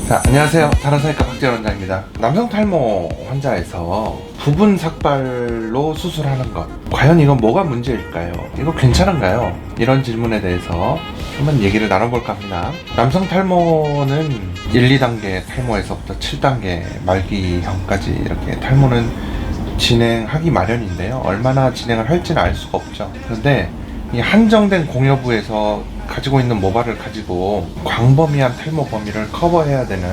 자, 안녕하세요. 다란사니까 박재현 원장입니다. 남성 탈모 환자에서 부분 삭발로 수술하는 것, 과연 이건 뭐가 문제일까요? 이거 괜찮은가요? 이런 질문에 대해서 한번 얘기를 나눠볼까 합니다. 남성 탈모는 1, 2단계 탈모에서부터 7단계 말기형까지 이렇게 탈모는 진행하기 마련인데요. 얼마나 진행을 할지는 알 수가 없죠. 그런데 이 한정된 공여부에서 가지고 있는 모발을 가지고 광범위한 탈모 범위를 커버해야 되는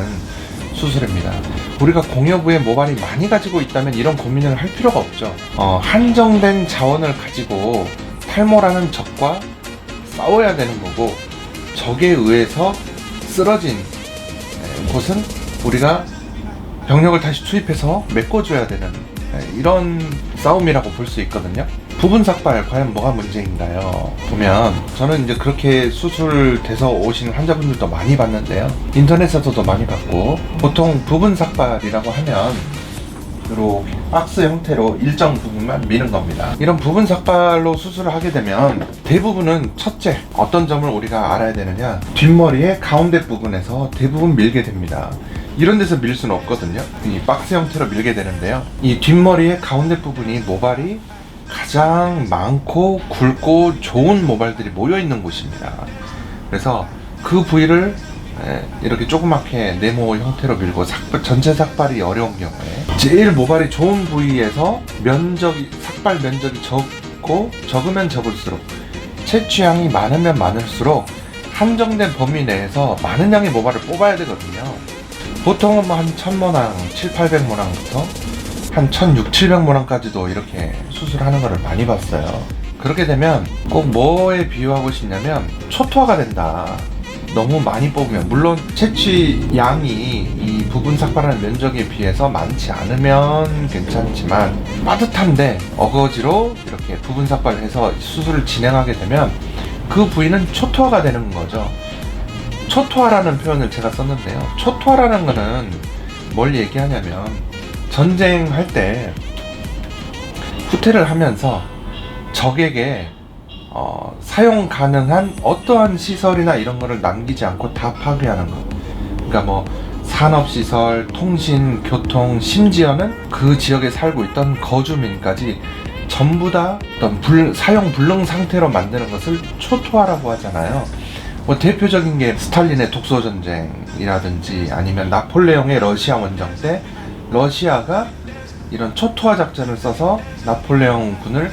수술입니다. 우리가 공여부에 모발이 많이 가지고 있다면 이런 고민을 할 필요가 없죠. 한정된 자원을 가지고 탈모라는 적과 싸워야 되는 거고, 적에 의해서 쓰러진 곳은 우리가 병력을 다시 투입해서 메꿔줘야 되는 이런 싸움이라고 볼 수 있거든요. 부분 삭발 과연 뭐가 문제인가요? 보면 저는 이제 그렇게 수술돼서 오시는 환자분들도 많이 봤는데요. 인터넷에서도 많이 봤고, 보통 부분 삭발이라고 하면 이렇게 박스 형태로 일정 부분만 미는 겁니다. 이런 부분 삭발로 수술을 하게 되면 대부분은 첫째, 어떤 점을 우리가 알아야 되느냐, 뒷머리의 가운데 부분에서 대부분 밀게 됩니다. 이런 데서 밀 수는 없거든요. 이 박스 형태로 밀게 되는데요. 이 뒷머리의 가운데 부분이 모발이 가장 많고 굵고 좋은 모발들이 모여있는 곳입니다. 그래서 그 부위를 이렇게 조그맣게 네모 형태로 밀고 전체 삭발이 어려운 경우에 제일 모발이 좋은 부위에서 삭발 면적이 적고, 적으면 적을수록 채취량이 많으면 많을수록 한정된 범위 내에서 많은 양의 모발을 뽑아야 되거든요. 보통은 한 1000모낭, 700~800모낭부터 한 1600~700모낭까지도 이렇게 수술하는 거를 많이 봤어요. 그렇게 되면 꼭 뭐에 비유하고 싶냐면 초토화가 된다. 너무 많이 뽑으면, 물론 채취 양이 이 부분 삭발하는 면적에 비해서 많지 않으면 괜찮지만, 빠듯한데 어거지로 이렇게 부분 삭발해서 수술을 진행하게 되면 그 부위는 초토화가 되는 거죠. 초토화라는 표현을 제가 썼는데요. 초토화라는 거는 뭘 얘기하냐면, 전쟁할 때 후퇴를 하면서 적에게 사용 가능한 어떠한 시설이나 이런 거를 남기지 않고 다 파괴하는 것. 그러니까 뭐 산업시설, 통신, 교통, 심지어는 그 지역에 살고 있던 거주민까지 전부 다 어떤 사용 불능 상태로 만드는 것을 초토화라고 하잖아요. 뭐 대표적인 게 스탈린의 독소전쟁이라든지, 아니면 나폴레옹의 러시아 원정 때 러시아가 이런 초토화 작전을 써서 나폴레옹 군을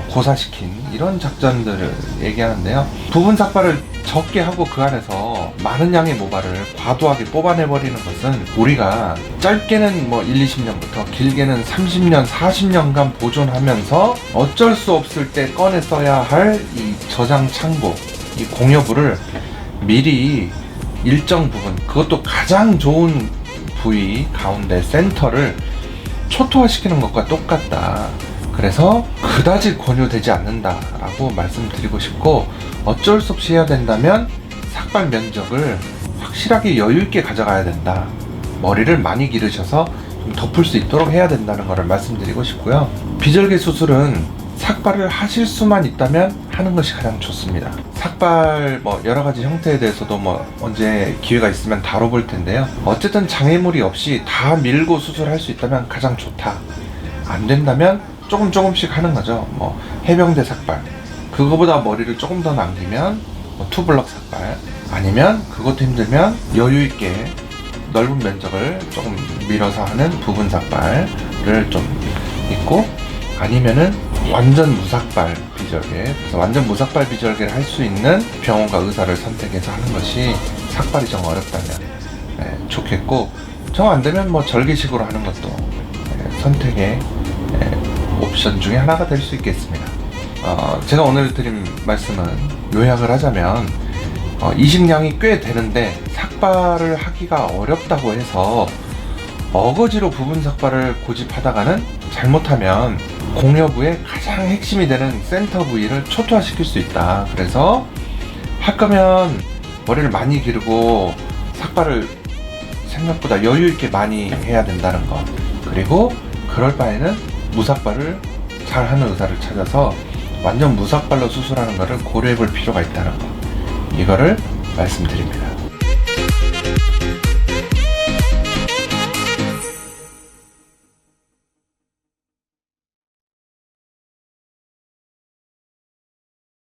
고사시킨 이런 작전들을 얘기하는데요. 부분 삭발을 적게 하고 그 안에서 많은 양의 모발을 과도하게 뽑아내버리는 것은 우리가 짧게는 뭐 1, 20년부터 길게는 30년, 40년간 보존하면서 어쩔 수 없을 때 꺼내 써야 할 이 저장 창고, 이 공여부를 미리 일정 부분, 그것도 가장 좋은 부위 가운데 센터를 초토화시키는 것과 똑같다. 그래서 그다지 권유되지 않는다라고 말씀드리고 싶고, 어쩔 수 없이 해야 된다면 삭발 면적을 확실하게 여유있게 가져가야 된다. 머리를 많이 기르셔서 좀 덮을 수 있도록 해야 된다는 것을 말씀드리고 싶고요. 비절개 수술은 삭발을 하실 수만 있다면 하는 것이 가장 좋습니다. 삭발 뭐 여러가지 형태에 대해서도 뭐 언제 기회가 있으면 다뤄볼 텐데요. 어쨌든 장애물이 없이 다 밀고 수술할 수 있다면 가장 좋다. 안 된다면 조금씩 하는 거죠. 뭐 해병대 삭발, 그거보다 머리를 조금 더 남기면 뭐 투블럭 삭발, 아니면 그것도 힘들면 여유있게 넓은 면적을 조금 밀어서 하는 부분 삭발을 좀 있고, 아니면은 완전 무삭발 비절개, 그래서 완전 무삭발 비절개를 할 수 있는 병원과 의사를 선택해서 하는 것이 삭발이 정 어렵다면 좋겠고, 정 안되면 뭐 절개식으로 하는 것도 선택의 옵션 중에 하나가 될 수 있겠습니다. 제가 오늘 드린 말씀은 요약을 하자면, 이식량이 꽤 되는데 삭발을 하기가 어렵다고 해서 어거지로 부분 삭발을 고집하다가는 잘못하면 공여부의 가장 핵심이 되는 센터 부위를 초토화시킬 수 있다. 그래서 할 거면 머리를 많이 기르고 삭발을 생각보다 여유있게 많이 해야 된다는 것, 그리고 그럴 바에는 무삭발을 잘하는 의사를 찾아서 완전 무삭발로 수술하는 것을 고려해 볼 필요가 있다는 것, 이거를 말씀드립니다.